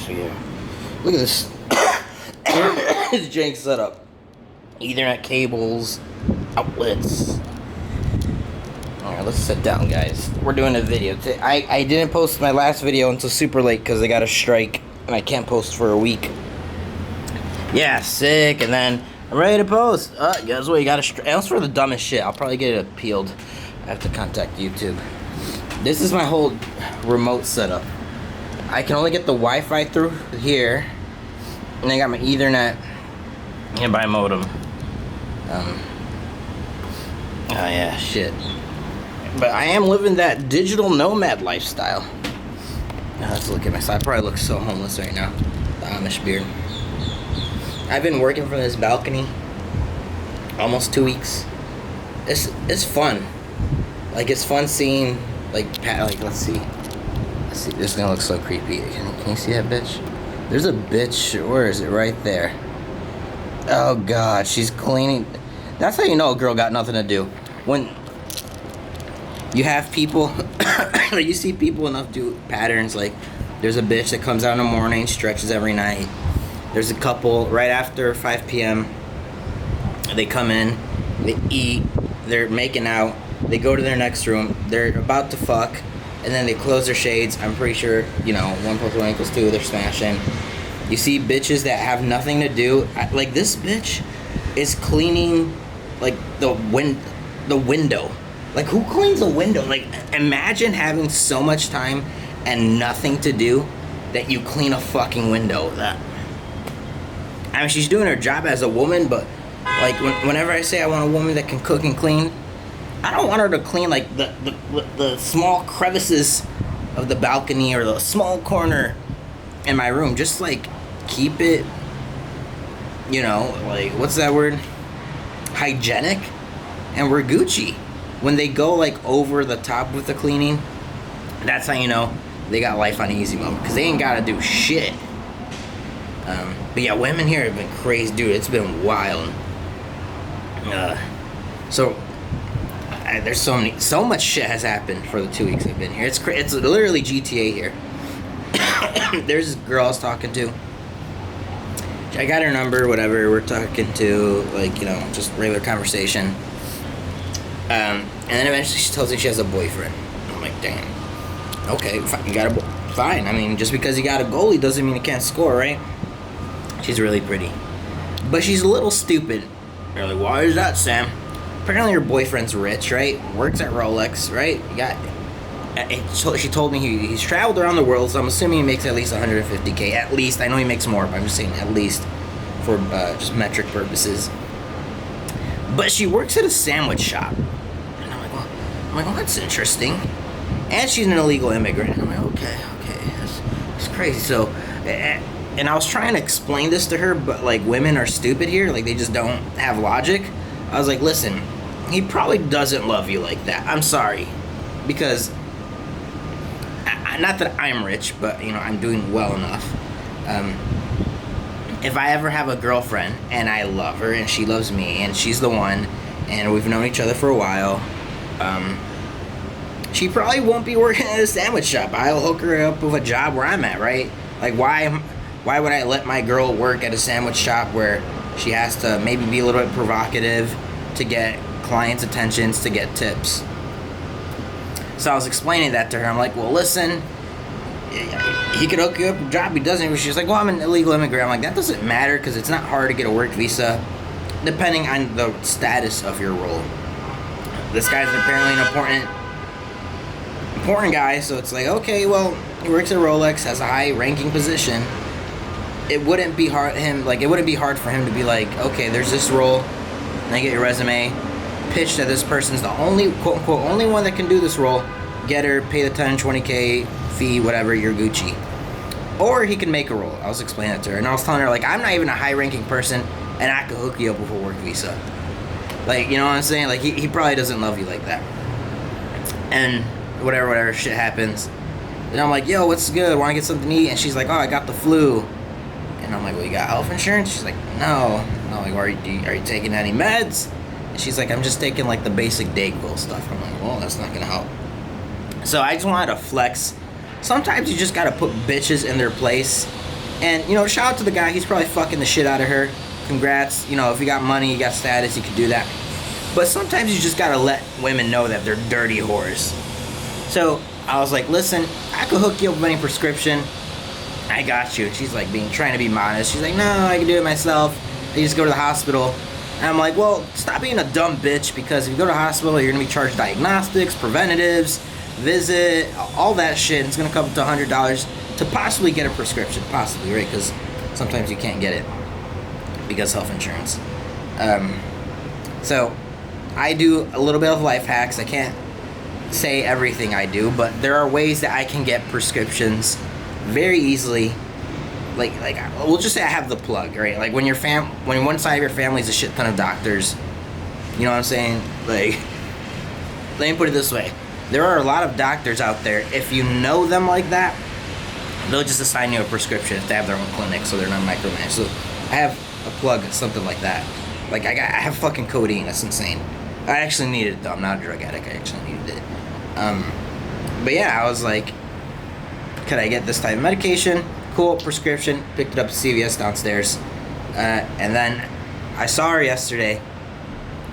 So yeah, look at this. This jank setup. Ethernet cables, outlets. Alright, let's sit down, guys. We're doing a video. I didn't post my last video until super late because I got a strike and I can't post for a week. Yeah, sick. And then I'm ready to post. Guess what? You got a strike. That was for the dumbest shit. I'll probably get it appealed. I have to contact YouTube. This is my whole remote setup. I can only get the Wi-Fi through here, and I got my Ethernet and my modem. Oh yeah, shit. But I am living that digital nomad lifestyle. Let's look at myself. I probably look so homeless right now. The Amish beard. I've been working from this balcony almost 2 weeks. It's fun. Like, it's fun seeing, like let's see. This is gonna look so creepy. Can you see that bitch? There's a bitch. Where is it? Right there. Oh god, she's cleaning. That's how you know a girl got nothing to do. When you have people, you see people enough do patterns. Like, there's a bitch that comes out in the morning, stretches every night. There's a couple right after 5 p.m. They come in, they eat, they're making out, they go to their next room, they're about to fuck, and then they close their shades. I'm pretty sure, 1 + 1 = 2, they're smashing. You see bitches that have nothing to do. Like, this bitch is cleaning, like, the window. Like, who cleans a window? Like, imagine having so much time and nothing to do that you clean a fucking window. I mean, she's doing her job as a woman, but, like, whenever I say I want a woman that can cook and clean, I don't want her to clean, like, the small crevices of the balcony or the small corner in my room. Just, like, keep it, like, what's that word? Hygienic, and we're Gucci. When they go, like, over the top with the cleaning, that's how you know they got life on easy mode, because they ain't gotta do shit. But yeah, women here have been crazy, dude. It's been wild. There's so much shit has happened for the 2 weeks I've been here. It's literally GTA here. There's this girl I was talking to. I got her number, whatever. We're talking to, like, just regular conversation. And then eventually she tells me she has a boyfriend. I'm like, damn. Okay, fine. You got a fine. I mean, just because you got a goalie doesn't mean you can't score, right? She's really pretty, but she's a little stupid. They're like, why is that, Sam? Apparently her boyfriend's rich, right? Works at Rolex, right? She told me he's traveled around the world, so I'm assuming he makes at least $150K. At least. I know he makes more, but I'm just saying at least for just metric purposes. But she works at a sandwich shop. And I'm like, well, that's interesting. And she's an illegal immigrant. I'm like, okay, that's crazy. So, and I was trying to explain this to her, but, like, women are stupid here. Like, they just don't have logic. I was like, listen, he probably doesn't love you like that. I'm sorry. Because, not that I'm rich, but, I'm doing well enough. If I ever have a girlfriend and I love her and she loves me and she's the one and we've known each other for a while, she probably won't be working at a sandwich shop. I'll hook her up with a job where I'm at, right? Like, why would I let my girl work at a sandwich shop where she has to maybe be a little bit provocative to get clients' attentions, to get tips? So I was explaining that to her. I'm like, well, listen, he could hook you up a job. He doesn't. She's like, well, I'm an illegal immigrant. I'm like, that doesn't matter, because it's not hard to get a work visa, depending on the status of your role. This guy's apparently an important guy, so it's like, okay, well, he works at Rolex, has a high-ranking position. It wouldn't be hard for him to be like, okay, there's this role, and I get your resume, pitch that this person's the only, quote-unquote, only one that can do this role, get her, pay the 10, 20K fee, whatever, you're Gucci. Or he can make a role. I was explaining that to her, and I was telling her, like, I'm not even a high-ranking person, and I could hook you up with a work visa. Like, you know what I'm saying? Like, he probably doesn't love you like that. And whatever shit happens. And I'm like, yo, what's good? Want to get something to eat? And she's like, oh, I got the flu. And I'm like, well, you got health insurance? She's like, no. I'm like, are you taking any meds? And she's like, I'm just taking, like, the basic Dayquil stuff. I'm like, well, that's not going to help. So I just wanted to flex. Sometimes you just got to put bitches in their place And, you know, shout out to the guy. He's probably fucking the shit out of her. Congrats. You know, if you got money, you got status, you can do that. But sometimes you just gotta let women know that they're dirty whores. So I was like, listen, I could hook you up with any prescription. I got you. And she's like trying to be modest. She's like, no, I can do it myself. I just go to the hospital. And I'm like, well, stop being a dumb bitch, because if you go to the hospital, you're gonna be charged diagnostics, preventatives, visit, all that shit. And it's gonna come up to $100 to possibly get a prescription, possibly, right? Because sometimes you can't get it because health insurance. So I do a little bit of life hacks. I can't say everything I do, but there are ways that I can get prescriptions very easily. Like we'll just say I have the plug, right? Like when when one side of your family is a shit ton of doctors, you know what I'm saying? Like, let me put it this way: there are a lot of doctors out there. If you know them like that, they'll just assign you a prescription if they have their own clinic, so they're not micromanaged. So I have a plug, something like that. Like I have fucking codeine. That's insane. I actually needed it though. I'm not a drug addict. I actually needed it. But yeah, I was like, could I get this type of medication? Cool, prescription. Picked it up at CVS downstairs. And then I saw her yesterday.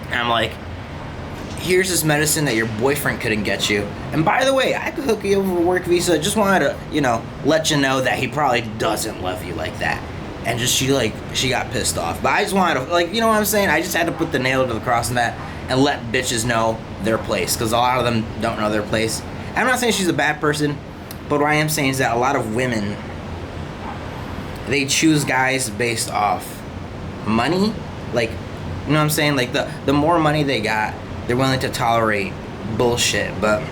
And I'm like, here's this medicine that your boyfriend couldn't get you. And by the way, I could hook you over a work visa. Just wanted to, you know, let you know that he probably doesn't love you like that. And just she got pissed off. But I just wanted to, like, you know what I'm saying? I just had to put the nail to the cross in that and let bitches know their place. Because a lot of them don't know their place. I'm not saying she's a bad person. But what I am saying is that a lot of women, they choose guys based off money. Like, you know what I'm saying? Like, the more money they got, they're willing to tolerate bullshit. But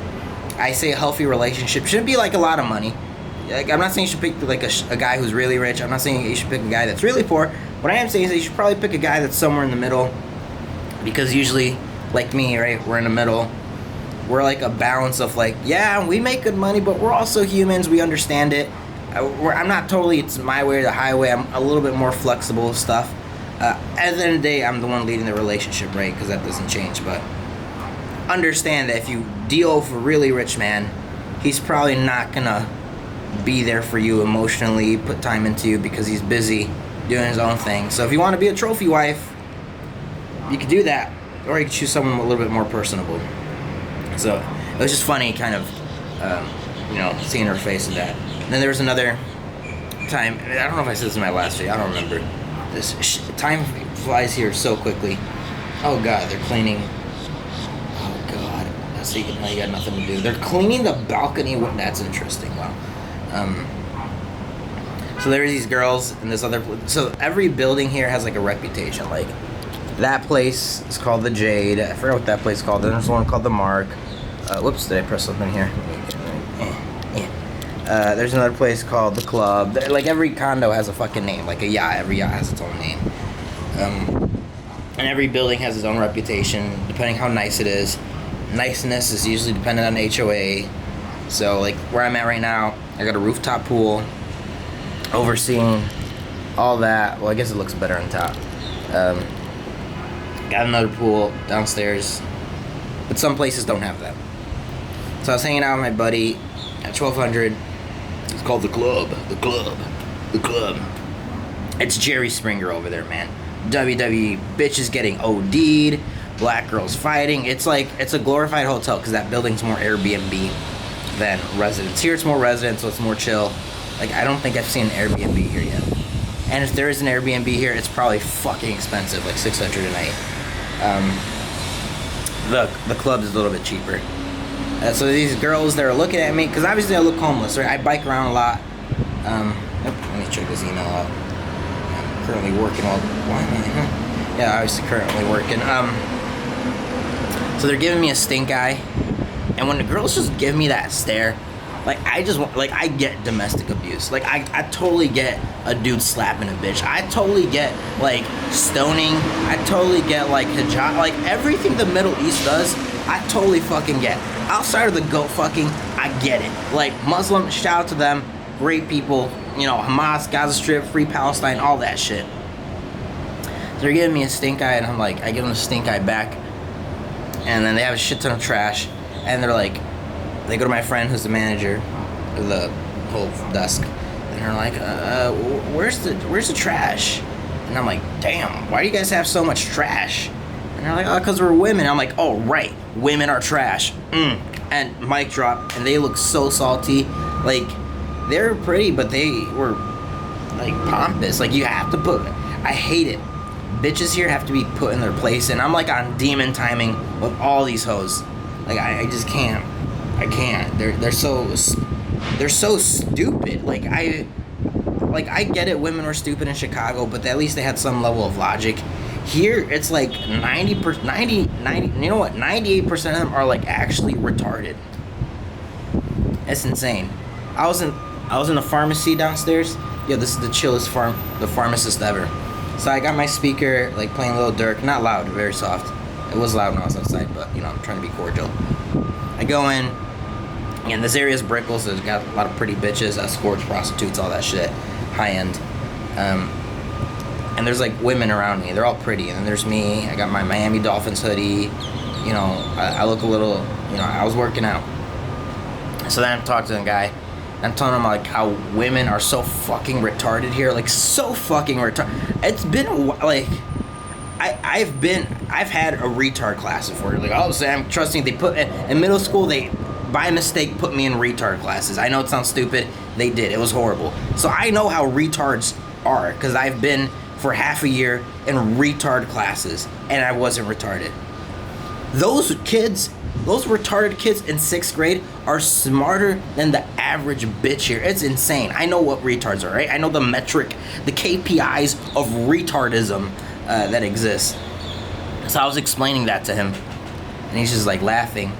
I say a healthy relationship shouldn't be like a lot of money. Like, I'm not saying you should pick like a guy who's really rich. I'm not saying you should pick a guy that's really poor. What I am saying is that you should probably pick a guy that's somewhere in the middle. Because usually, like me, right, we're in the middle. We're like a balance of like, yeah, we make good money, but we're also humans. We understand it. I'm not totally, it's my way or the highway. I'm a little bit more flexible with stuff. At the end of the day, I'm the one leading the relationship, right? Because that doesn't change. But understand that if you deal with a really rich man, he's probably not going to be there for you emotionally, put time into you, because he's busy doing his own thing. So if you want to be a trophy wife, you could do that. Or you could choose someone a little bit more personable. So it was just funny, kind of, you know, seeing her face and that. And then there was another time, I don't know if I said this in my last video, I don't remember. Time flies here so quickly. Oh God, they're cleaning. Oh God, so now you got nothing to do. They're cleaning the balcony. That's interesting. Wow. So there's these girls and this other. So every building here has like a reputation. Like that place is called the Jade. I forgot what that place is called. Then there's one called the Mark. Whoops, did I press something here? There's another place called the Club. Like every condo has a fucking name. Like a yacht, every yacht has its own name. And every building has its own reputation, depending how nice it is. Niceness is usually dependent on HOA. So like where I'm at right now, I got a rooftop pool, overseeing all that. Well, I guess it looks better on top. Got another pool downstairs, but some places don't have that. So I was hanging out with my buddy at 1200. It's called the Club. The Club. The Club. It's Jerry Springer over there, man. WWE bitches getting OD'd, black girls fighting. It's like, it's a glorified hotel because that building's more Airbnb than residence. Here it's more residence, so it's more chill. Like, I don't think I've seen an Airbnb here yet. And if there is an Airbnb here, it's probably fucking expensive, like $600 a night. The Club is a little bit cheaper. So these girls, they're looking at me, because obviously I look homeless, right? I bike around a lot. Let me check this email out. I'm currently working all... Why am I... Yeah, obviously currently working. So they're giving me a stink eye. And when the girls just give me that stare, like, I just want... Like, I get domestic abuse. Like, I totally get a dude slapping a bitch. I totally get, like, stoning. I totally get, like, hijab. Like, everything the Middle East does, I totally fucking get. Outside of the goat fucking, I get it. Like, Muslim, shout out to them. Great people. You know, Hamas, Gaza Strip, Free Palestine, all that shit. They're giving me a stink eye, and I'm like, I give them a stink eye back. And then they have a shit ton of trash. And they're like, they go to my friend who's the manager of the whole desk. And and they're like, where's the trash? And I'm like, damn, why do you guys have so much trash? And they're like, oh, because we're women. I'm like, oh, right, women are trash. And mic drop, and they look so salty. Like, they're pretty, but they were, like, pompous. Like, you have to put, I hate it. Bitches here have to be put in their place, and I'm, like, on demon timing with all these hoes. Like, I just can't. I can't. They're so stupid. Like, I get it, women were stupid in Chicago, but at least they had some level of logic. Here, it's like 90, you know what, 98% of them are like actually retarded. It's insane. I was in a pharmacy downstairs. Yeah, this is the chillest the pharmacist ever. So I got my speaker, like playing Lil Durk, not loud, very soft. It was loud when I was outside, but you know, I'm trying to be cordial. I go in, and this area is Brickell, so it's got a lot of pretty bitches, escorts, prostitutes, all that shit, high end. And there's like women around me. They're all pretty. And then there's me. I got my Miami Dolphins hoodie. You know, I look a little, you know, I was working out. So then I'm talking to the guy. I'm telling him like how women are so fucking retarded here. Like so fucking retarded. It's been a while, like, I've had a retard class before. Like, oh, so I'm trusting they put, in middle school, they, by mistake, put me in retard classes. I know it sounds stupid. They did. It was horrible. So I know how retards are, because I've been for half a year in retard classes, and I wasn't retarded. Those kids, those retarded kids in 6th grade are smarter than the average bitch here. It's insane. I know what retards are, right? I know the metric, the KPIs of retardism that exists. So I was explaining that to him, and he's just like laughing.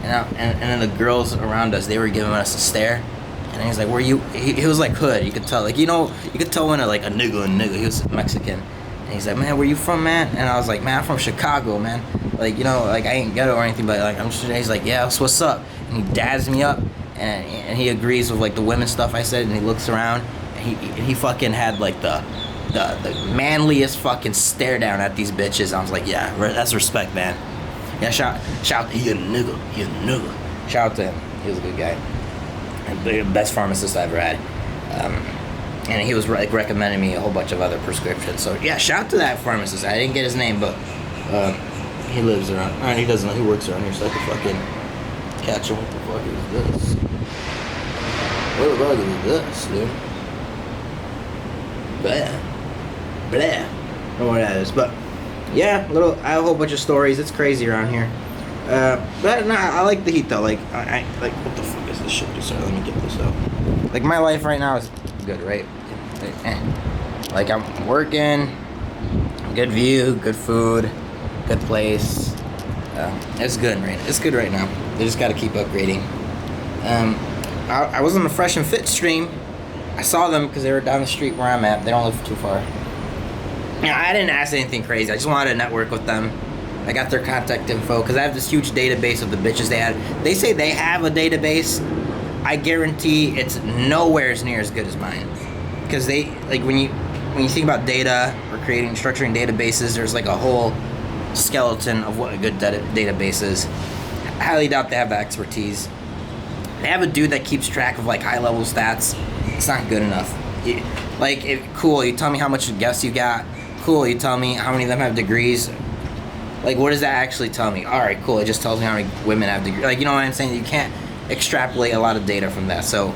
And then the girls around us, they were giving us a stare. And he's like, where you, he was like hood, you could tell, like, you know, you could tell when a nigga, he was Mexican. And he's like, man, where you from, man? And I was like, man, I'm from Chicago, man. Like, you know, like, I ain't ghetto or anything, but like, I'm just, he's like, yeah, so what's up? And he dabs me up, and he agrees with like the women stuff I said, and he looks around, and he fucking had like the manliest fucking stare down at these bitches. I was like, yeah, that's respect, man. Yeah, shout, he a nigga. Shout out to him, he was a good guy. The best pharmacist I ever had, and he was like recommending me a whole bunch of other prescriptions. So yeah, shout out to that pharmacist. I didn't get his name, but he lives around. And he doesn't. He works around here, so I can fucking catch him. What the fuck is this? What the fuck is this, dude? Blah, blah. I don't know what that is, but yeah, I have a whole bunch of stories. It's crazy around here. But nah, I like the heat though. Like I like, what the fuck is this shit? Sorry, let me get this out. Like my life right now is good, right? Like I'm working, good view, good food, good place. It's good, right? It's good right now. They just got to keep upgrading. I was on the Fresh and Fit stream. I saw them because they were down the street where I'm at. They don't live too far. Yeah, I didn't ask anything crazy. I just wanted to network with them. I got their contact info because I have this huge database of the bitches they had. They say they have a database. I guarantee it's nowhere as near as good as mine. Because they, like, when you think about data or structuring databases, there's like a whole skeleton of what a good database is. I highly doubt they have the expertise. They have a dude that keeps track of like high level stats. It's not good enough. Cool, you tell me how much guests you got. Cool, you tell me how many of them have degrees. Like, what does that actually tell me? All right, cool. It just tells me how many women have degrees. Like, you know what I'm saying? You can't extrapolate a lot of data from that. So,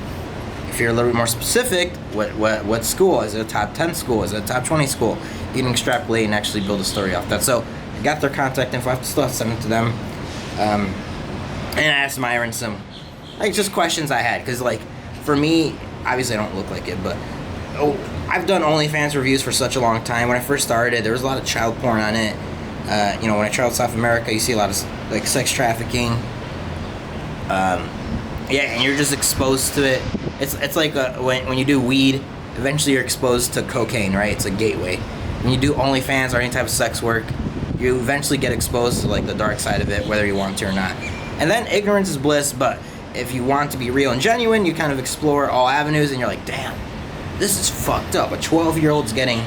if you're a little bit more specific, what school? Is it a top 10 school? Is it a top 20 school? You can extrapolate and actually build a story off that. So, I got their contact info. I still have to send it to them. And I asked Myron some, like, just questions I had. Because, like, for me, obviously I don't look like it, but I've done OnlyFans reviews for such a long time. When I first started, there was a lot of child porn on it. When I traveled South America, you see a lot of like sex trafficking. And you're just exposed to it. It's like when you do weed, eventually you're exposed to cocaine, right? It's a gateway. When you do OnlyFans or any type of sex work, you eventually get exposed to like the dark side of it, whether you want to or not. And then ignorance is bliss, but if you want to be real and genuine, you kind of explore all avenues, and you're like, damn, this is fucked up. A 12-year-old's getting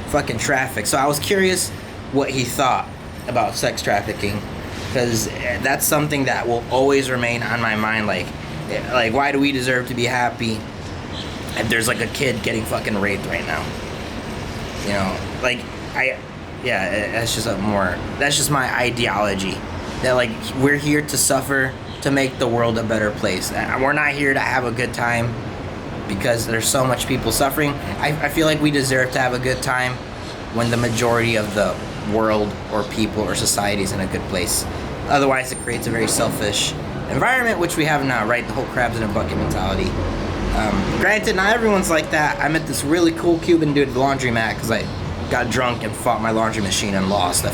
fucking trafficked. So I was curious what he thought about sex trafficking, because that's something that will always remain on my mind. Like why do we deserve to be happy And there's like a kid getting fucking raped right now. You know, like that's just my ideology. That like we're here to suffer to make the world a better place. We're not here to have a good time because there's so much people suffering. I feel like we deserve to have a good time when the majority of the world or people or society is in a good place. Otherwise, it creates a very selfish environment, which we have now, right? The whole crabs in a bucket mentality. Granted, not everyone's like that. I met this really cool Cuban dude at the laundromat because I got drunk and fought my laundry machine and lost. I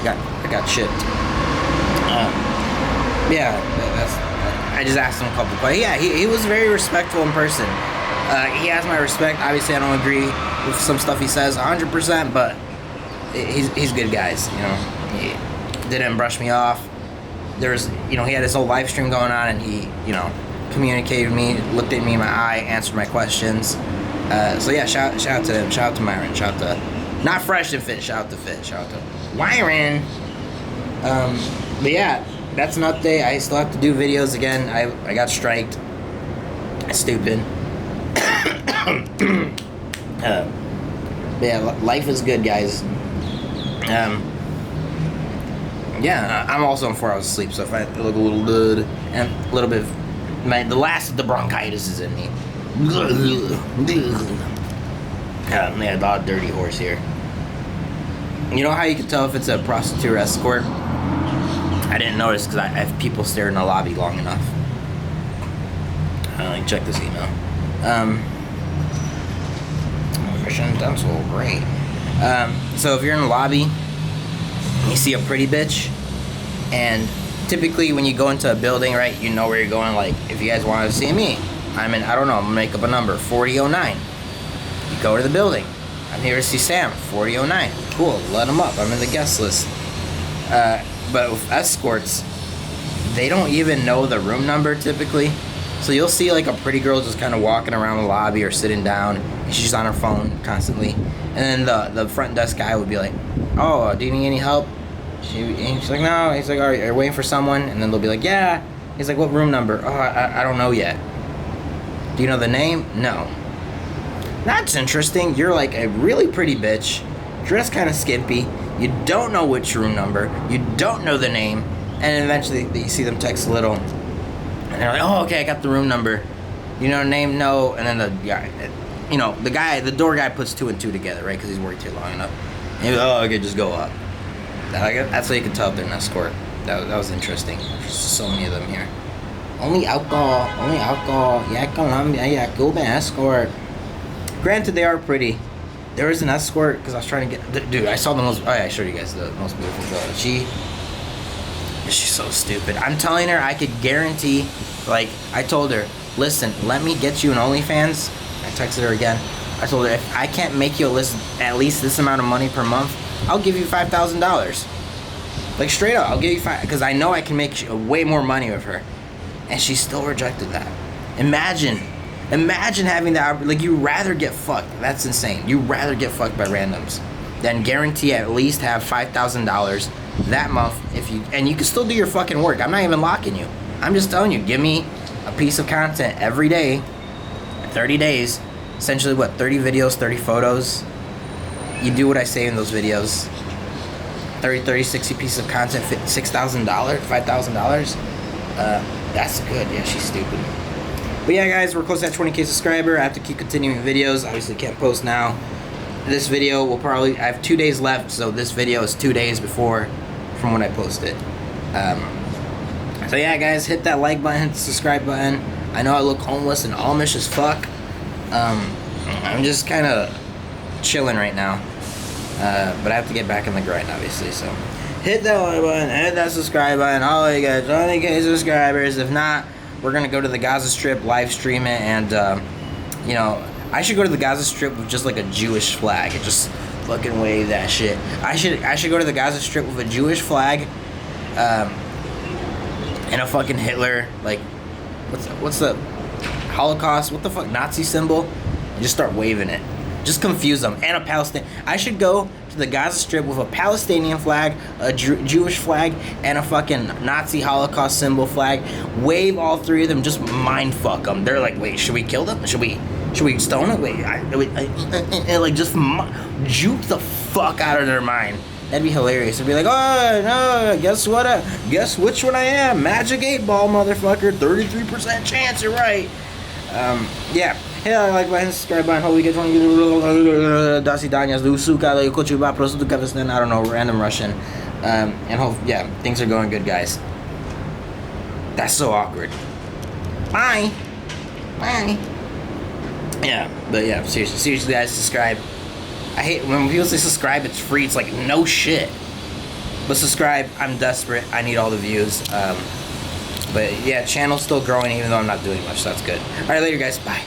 got chipped. I just asked him a couple questions. Yeah, he was very respectful in person. He has my respect. Obviously, I don't agree with some stuff he says 100%, but he's good guys. You know, he didn't brush me off. There's, he had his whole live stream going on, and he, communicated with me, looked at me in my eye, answered my questions. So yeah, shout out to him. Shout out to Myron. Shout out to not Fresh and Fit. Shout out to Fit. Shout out to Myron. But yeah, that's an update. I still have to do videos again. I got striked. Stupid. Yeah, life is good, guys. Yeah, I'm also on 4 hours of sleep, so if I look a little good and a little bit, the last of the bronchitis is in me. Yeah, about a dirty horse here. You know how you can tell if it's a prostitute or escort? I didn't notice because I have people stare in the lobby long enough. Check this email. Mission Dental, great. So if you're in the lobby, you see a pretty bitch, and typically when you go into a building, right, you know where you're going. Like, if you guys want to see me, I'm in, I don't know, I'm gonna make up a number, 4009. You go to the building. I'm here to see Sam, 4009. Cool, let him up. I'm in the guest list. But with escorts, they don't even know the room number typically. So you'll see like a pretty girl just kind of walking around the lobby or sitting down, and she's on her phone constantly. And then the front desk guy would be like, "Oh, do you need any help?" She's like, "No." He's like, "Are you waiting for someone?" And then they'll be like, "Yeah." He's like, "What room number?" "Oh, I don't know yet." "Do you know the name?" "No." That's interesting. You're like a really pretty bitch, dressed kind of skimpy. You don't know which room number. You don't know the name. And eventually you see them text a little. And they're like, "Oh, okay, I got the room number. You know the name?" "No." And then the guy, the door guy puts 2 and 2 together, right? Because he's worked here long enough. And he's like, "Oh, okay, just go up." That's how you can tell if they're an escort. That was interesting. There's so many of them here. Only alcohol. Yeah, Colombia. Yeah, Cuban escort. Granted, they are pretty. There is an escort because I was trying to get. Dude, I saw the most. Oh yeah, I showed you guys the most beautiful girl. She's so stupid. I'm telling her I could guarantee. Like, I told her, listen, let me get you an OnlyFans. I texted her again. I told her, if I can't make you at least this amount of money per month, I'll give you $5,000. Like, straight up, I'll give you because I know I can make way more money with her. And she still rejected that. Imagine having that. Like, you rather get fucked. That's insane. You rather get fucked by randoms than guarantee at least have $5,000 that month and you can still do your fucking work. I'm not even locking you. I'm just telling you, give me a piece of content every day, 30 days, essentially 30 videos, 30 photos. You do what I say in those videos. 30, 60 pieces of content, $6,000, $5,000. That's good. Yeah, she's stupid. But yeah, guys, we're close to that 20K subscriber. I have to keep continuing videos. Obviously, can't post now. This video will I have 2 days left, so this video is 2 days from when I post it. So yeah, guys, hit that like button, hit the subscribe button. I know I look homeless and Amish as fuck. I'm just kind of chilling right now. But I have to get back in the grind, obviously, so hit that like button, hit that subscribe button. All you guys, 20K subscribers. If not, we're gonna go to the Gaza Strip, live stream it, and I should go to the Gaza Strip with just like a Jewish flag and just fucking wave that shit. I should go to the Gaza Strip with a Jewish flag, and a fucking Hitler, like, what's the Holocaust? What the fuck, Nazi symbol? And just start waving it. Just confuse them. And a Palestinian. I should go to the Gaza Strip with a Palestinian flag, a Jewish flag, and a fucking Nazi Holocaust symbol flag. Wave all 3 of them. Just mind fuck them. They're like, wait, should we kill them? Should we Should we stone it? Wait, like just juke the fuck out of their mind. That'd be hilarious. It'd be like, oh no, guess what? Guess which one I am? Magic 8-ball, motherfucker. 33% chance. You're right. Yeah. Hit that like button, subscribe button. Hope we get 20. Dasi Danyas, Lusuka, Kochuba, Prosuka, I don't know, random Russian. And hope, yeah, things are going good, guys. That's so awkward. Bye. Bye. Yeah, but yeah, seriously, guys, subscribe. I hate when people say subscribe, it's free. It's like, no shit. But subscribe, I'm desperate. I need all the views. But yeah, channel's still growing even though I'm not doing much, so that's good. Alright, later, guys. Bye.